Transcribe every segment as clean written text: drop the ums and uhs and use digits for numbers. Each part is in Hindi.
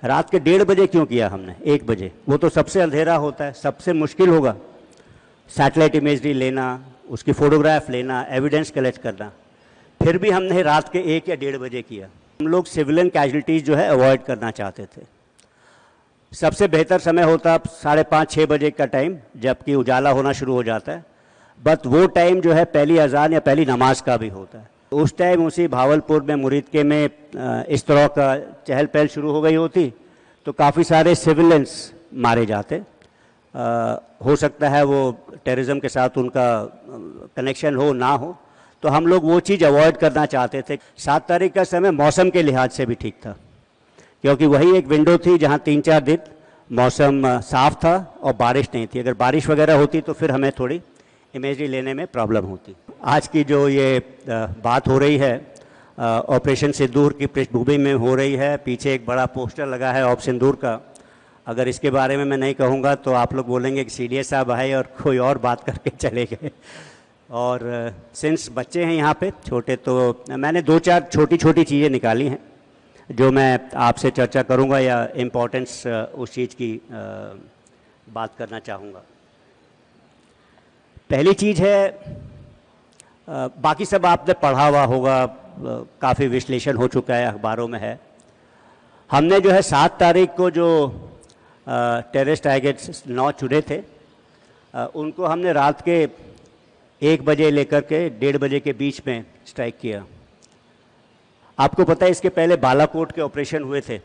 रात के 1:30 बजे क्यों किया हमने? 1 बजे, वो तो सबसे अंधेरा होता है, सबसे मुश्किल होगा सैटेलाइट इमेजरी लेना, उसकी फ़ोटोग्राफ लेना, एविडेंस कलेक्ट करना। फिर भी हमने रात के 1 या 1:30 बजे किया। हम लोग सिविलियन कैजुअलिटीज़ जो है अवॉइड करना चाहते थे। सबसे बेहतर समय होता 5:30-6 बजे का टाइम, जबकि उजाला होना शुरू हो जाता है। बट वो टाइम जो है पहली अजान या पहली नमाज का भी होता है। उस टाइम उसी भावलपुर में मुरीदके में इस तरह का चहल पहल शुरू हो गई होती तो काफ़ी सारे सिविलियंस मारे जाते। हो सकता है वो टेररिज्म के साथ उनका कनेक्शन हो ना हो, तो हम लोग वो चीज़ अवॉइड करना चाहते थे। 7 तारीख का समय मौसम के लिहाज से भी ठीक था, क्योंकि वही एक विंडो थी जहाँ 3-4 दिन मौसम साफ था और बारिश नहीं थी। अगर बारिश वगैरह होती तो फिर हमें थोड़ी इमेजरी लेने में प्रॉब्लम होती। आज की जो ये बात हो रही है ऑपरेशन सिंदूर की पृष्ठभूमि में हो रही है। पीछे एक बड़ा पोस्टर लगा है ऑप सिंदूर का। अगर इसके बारे में मैं नहीं कहूँगा तो आप लोग बोलेंगे कि सीडीएस साहब आए और कोई और बात करके चले गए। और सिंस बच्चे हैं यहाँ पे छोटे, तो मैंने 2-4 छोटी छोटी चीज़ें निकाली हैं जो मैं आपसे चर्चा करूँगा या इम्पोर्टेंस उस चीज़ की बात करना चाहूँगा। पहली चीज़ है, बाकी सब आपने पढ़ा हुआ होगा, काफ़ी विश्लेषण हो चुका है, अखबारों में है। हमने जो है 7 तारीख को जो टेररिस्ट टारगेट्स 9 चुने थे, उनको हमने रात के 1 बजे लेकर के 1:30 बजे के बीच में स्ट्राइक किया। आपको पता है इसके पहले बालाकोट के ऑपरेशन हुए थे,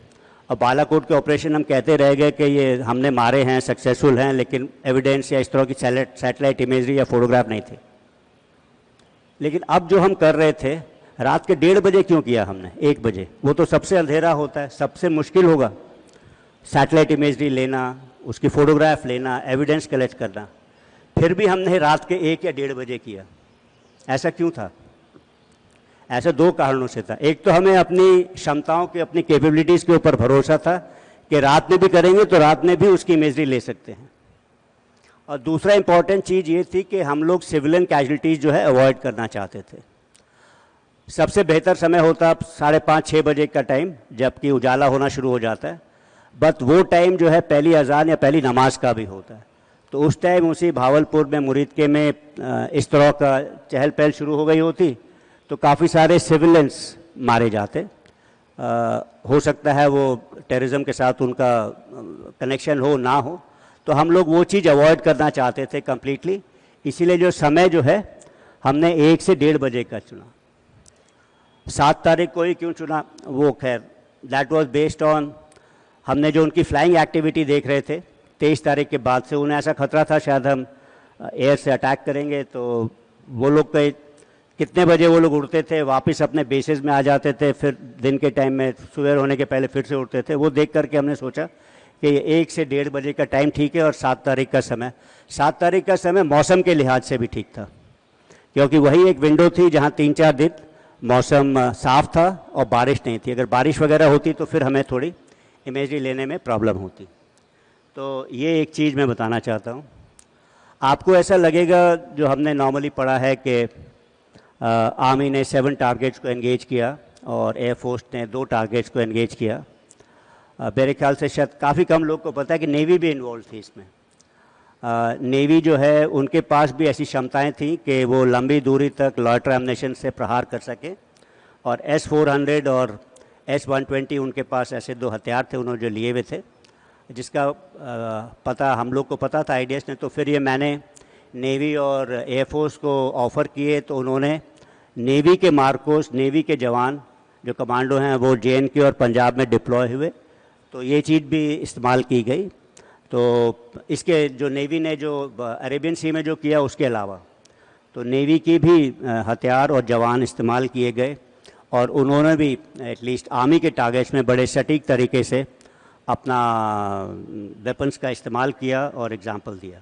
और बालाकोट के ऑपरेशन हम कहते रह गए कि ये हमने मारे हैं, सक्सेसफुल हैं, लेकिन एविडेंस या इस तरह की सैटेलाइट इमेजरी या फोटोग्राफ नहीं थे। लेकिन अब जो हम कर रहे थे, रात के 1:30 बजे क्यों किया हमने? 1 बजे, वो तो सबसे अंधेरा होता है, सबसे मुश्किल होगा सैटेलाइट इमेजरी लेना, उसकी फ़ोटोग्राफ लेना, एविडेंस कलेक्ट करना। फिर भी हमने रात के 1 या 1:30 बजे किया। ऐसा क्यों था? ऐसा 2 कारणों से था। एक तो हमें अपनी क्षमताओं के, अपनी कैपेबिलिटीज़ के ऊपर भरोसा था कि रात में भी करेंगे तो रात में भी उसकी इमेजरी ले सकते हैं। और दूसरा इंपॉर्टेंट चीज़ ये थी कि हम लोग सिविलियन कैजुअलिटीज़ जो है अवॉइड करना चाहते थे। सबसे बेहतर समय होता 5:30-6 बजे का टाइम, जबकि उजाला होना शुरू हो जाता है। बट वो टाइम जो है पहली अजान या पहली नमाज का भी होता है। तो उस टाइम उसी भावलपुर में मुरीदके में इस तरह का चहल पहल शुरू हो गई होती तो काफ़ी सारे सिविलियंस मारे जाते। हो सकता है वो टेररिज्म के साथ उनका कनेक्शन हो ना हो, तो हम लोग वो चीज़ अवॉइड करना चाहते थे कम्प्लीटली। इसीलिए जो समय जो है हमने 1 से 1:30 बजे का चुना। 7 तारीख को ही क्यों चुना, वो खैर दैट वाज बेस्ड ऑन, हमने जो उनकी फ्लाइंग एक्टिविटी देख रहे थे 23 तारीख के बाद से, उन्हें ऐसा खतरा था शायद हम एयर से अटैक करेंगे। तो वो लोग कितने बजे वो लोग उड़ते थे, वापस अपने बेसेस में आ जाते थे, फिर दिन के टाइम में सुबह होने के पहले फिर से उड़ते थे। वो देख करके हमने सोचा कि ये 1 से 1:30 बजे का टाइम ठीक है। और 7 तारीख का समय, 7 तारीख का समय मौसम के लिहाज से भी ठीक था, क्योंकि वही एक विंडो थी जहाँ 3-4 दिन मौसम साफ था और बारिश नहीं थी। अगर बारिश वगैरह होती तो फिर हमें थोड़ी इमेजरी लेने में प्रॉब्लम होती। तो ये एक चीज़ मैं बताना चाहता हूँ। आपको ऐसा लगेगा, जो हमने नॉर्मली पढ़ा है कि आर्मी ने 7 टारगेट्स को एंगेज किया और एयरफोर्स ने 2 टारगेट्स को एंगेज किया। मेरे ख्याल से शायद काफ़ी कम लोग को पता है कि नेवी भी इन्वॉल्व थी इसमें। नेवी जो है उनके पास भी ऐसी क्षमताएं थी कि वो लंबी दूरी तक लॉयटर एमिनेशन से प्रहार कर सके। और S-400 और S-120 उनके पास ऐसे 2 हथियार थे उन्होंने जो लिए हुए थे, जिसका पता हम लोग को पता था IDS ने। तो फिर ये मैंने नेवी और एयरफोर्स को ऑफ़र किए, तो उन्होंने नेवी के मार्कोस, नेवी के जवान जो कमांडो हैं वो JNK और पंजाब में डिप्लॉय हुए, तो ये चीज़ भी इस्तेमाल की गई। तो इसके जो नेवी ने जो अरेबियन सी में जो किया उसके अलावा तो नेवी की भी हथियार और जवान इस्तेमाल किए गए, और उन्होंने भी एटलीस्ट आर्मी के टारगेट्स में बड़े सटीक तरीके से अपना वेपन्स का इस्तेमाल किया और एग्जाम्पल दिया।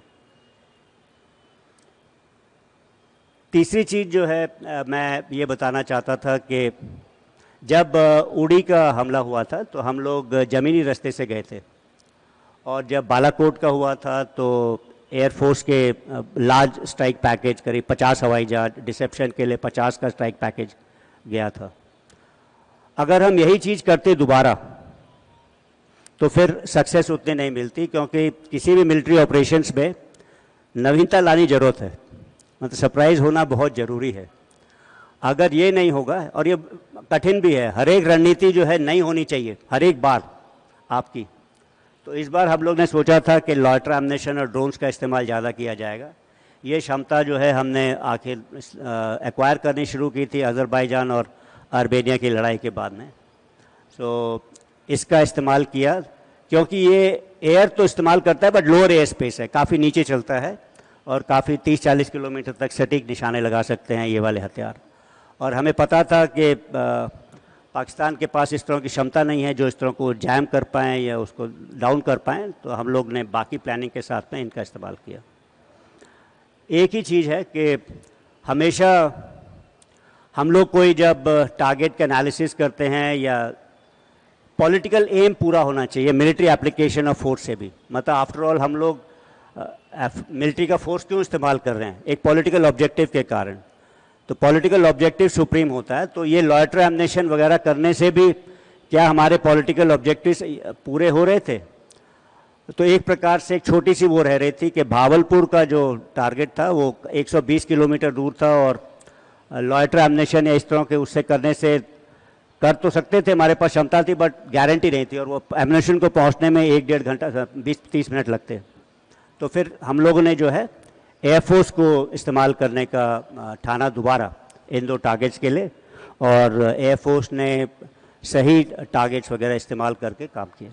तीसरी चीज़ जो है मैं ये बताना चाहता था कि जब उड़ी का हमला हुआ था तो हम लोग ज़मीनी रास्ते से गए थे, और जब बालाकोट का हुआ था तो एयरफोर्स के लार्ज स्ट्राइक पैकेज करीब 50 हवाई जहाज, डिसेप्शन के लिए 50 का स्ट्राइक पैकेज गया था। अगर हम यही चीज़ करते दोबारा तो फिर सक्सेस उतनी नहीं मिलती, क्योंकि किसी भी मिलिट्री ऑपरेशंस में नवीनता लानी ज़रूरत है, मतलब सरप्राइज़ होना बहुत ज़रूरी है। अगर ये नहीं होगा, और ये कठिन भी है, हर एक रणनीति जो है नई होनी चाहिए हर एक बार आपकी। तो इस बार हम लोग ने सोचा था कि लॉयटर एम्युनिशन और ड्रोन्स का इस्तेमाल ज़्यादा किया जाएगा। ये क्षमता जो है हमने आखिर एक्वायर करनी शुरू की थी अज़रबैजान और आर्मेनिया की लड़ाई के बाद में। तो इसका इस्तेमाल किया, क्योंकि ये एयर तो इस्तेमाल करता है बट लोअर एयर स्पेस है, काफ़ी नीचे चलता है और काफ़ी 30-40 किलोमीटर तक सटीक निशाने लगा सकते हैं ये वाले हथियार। और हमें पता था कि पाकिस्तान के पास इस तरह की क्षमता नहीं है जो इस तरह को जैम कर पाएँ या उसको डाउन कर पाएँ, तो हम लोग ने बाकी प्लानिंग के साथ में इनका इस्तेमाल किया। एक ही चीज़ है कि हमेशा हम लोग कोई जब टारगेट का एनालिसिस करते हैं, या पॉलिटिकल एम पूरा होना चाहिए मिलिट्री एप्लीकेशन ऑफ फोर्स से भी, मतलब आफ्टर ऑल हम लोग मिलिट्री का फोर्स क्यों इस्तेमाल कर रहे हैं, एक पॉलिटिकल ऑब्जेक्टिव के कारण। तो पॉलिटिकल ऑब्जेक्टिव सुप्रीम होता है, तो ये लॉयटर एम्युनिशन वगैरह करने से भी क्या हमारे पॉलिटिकल ऑब्जेक्टिव्स पूरे हो रहे थे। तो एक प्रकार से एक छोटी सी वो रह रही थी कि भावलपुर का जो टारगेट था वो 120 किलोमीटर दूर था, और लॉयटर एम्युनिशन या इस तरह के उससे करने से कर तो सकते थे, हमारे पास क्षमता थी, बट गारंटी नहीं थी, और वो एम्युनिशन को पहुंचने में 1-1.5 घंटा 20-30 मिनट लगते। तो फिर हम लोगों ने जो है एयरफोर्स को इस्तेमाल करने का ठाना दोबारा इन दो टारगेट्स के लिए, और एयरफोर्स ने सही टारगेट्स वगैरह इस्तेमाल करके काम किया।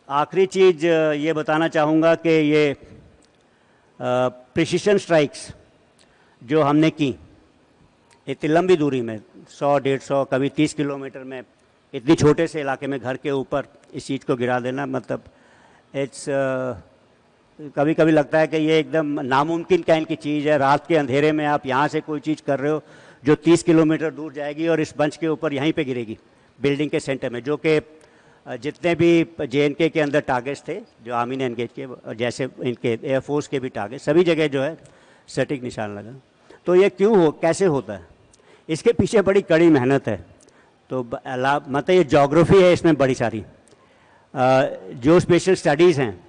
आखिरी चीज़ ये बताना चाहूँगा कि ये प्रिसिशन स्ट्राइक्स जो हमने की इतनी लंबी दूरी में 100-150 कभी 30 किलोमीटर में, इतनी छोटे से इलाके में घर के ऊपर इस चीज़ को गिरा देना, मतलब इट्स कभी कभी लगता है कि ये एकदम नामुमकिन काइंड की चीज़ है। रात के अंधेरे में आप यहाँ से कोई चीज़ कर रहे हो जो 30 किलोमीटर दूर जाएगी और इस मंच के ऊपर यहीं पे गिरेगी बिल्डिंग के सेंटर में, जो कि जितने भी JNK के अंदर टारगेट्स थे जो आर्मी ने एंगेज किए, जैसे इनके एयरफोर्स के भी टारगेट, सभी जगह जो है सटीक निशान लगा। तो ये कैसे होता है, इसके पीछे बड़ी कड़ी मेहनत है। तो मतलब ये ज्योग्राफी है, इसमें बड़ी सारी जो स्पेशल स्टडीज़ हैं,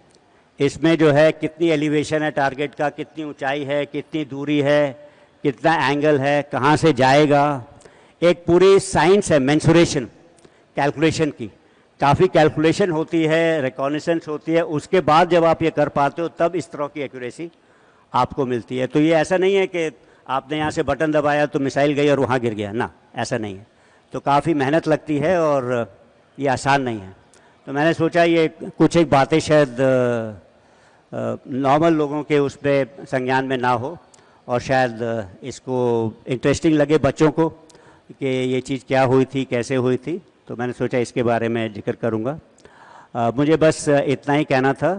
इसमें जो है कितनी एलिवेशन है टारगेट का, कितनी ऊंचाई है, कितनी दूरी है, कितना एंगल है, कहाँ से जाएगा, एक पूरी साइंस है मेंसुरेशन कैलकुलेशन की, काफ़ी कैलकुलेशन होती है, रिकॉग्निशंस होती है, उसके बाद जब आप ये कर पाते हो तब इस तरह की एक्यूरेसी आपको मिलती है। तो ये ऐसा नहीं है कि आपने यहाँ से बटन दबाया तो मिसाइल गई और वहाँ गिर गया, ना, ऐसा नहीं है। तो काफ़ी मेहनत लगती है और ये आसान नहीं है। तो मैंने सोचा ये कुछ एक बातें शायद नॉर्मल लोगों के उस पर संज्ञान में ना हो, और शायद इसको इंटरेस्टिंग लगे बच्चों को कि ये चीज़ क्या हुई थी, कैसे हुई थी। तो मैंने सोचा इसके बारे में जिक्र करूँगा। मुझे बस इतना ही कहना था।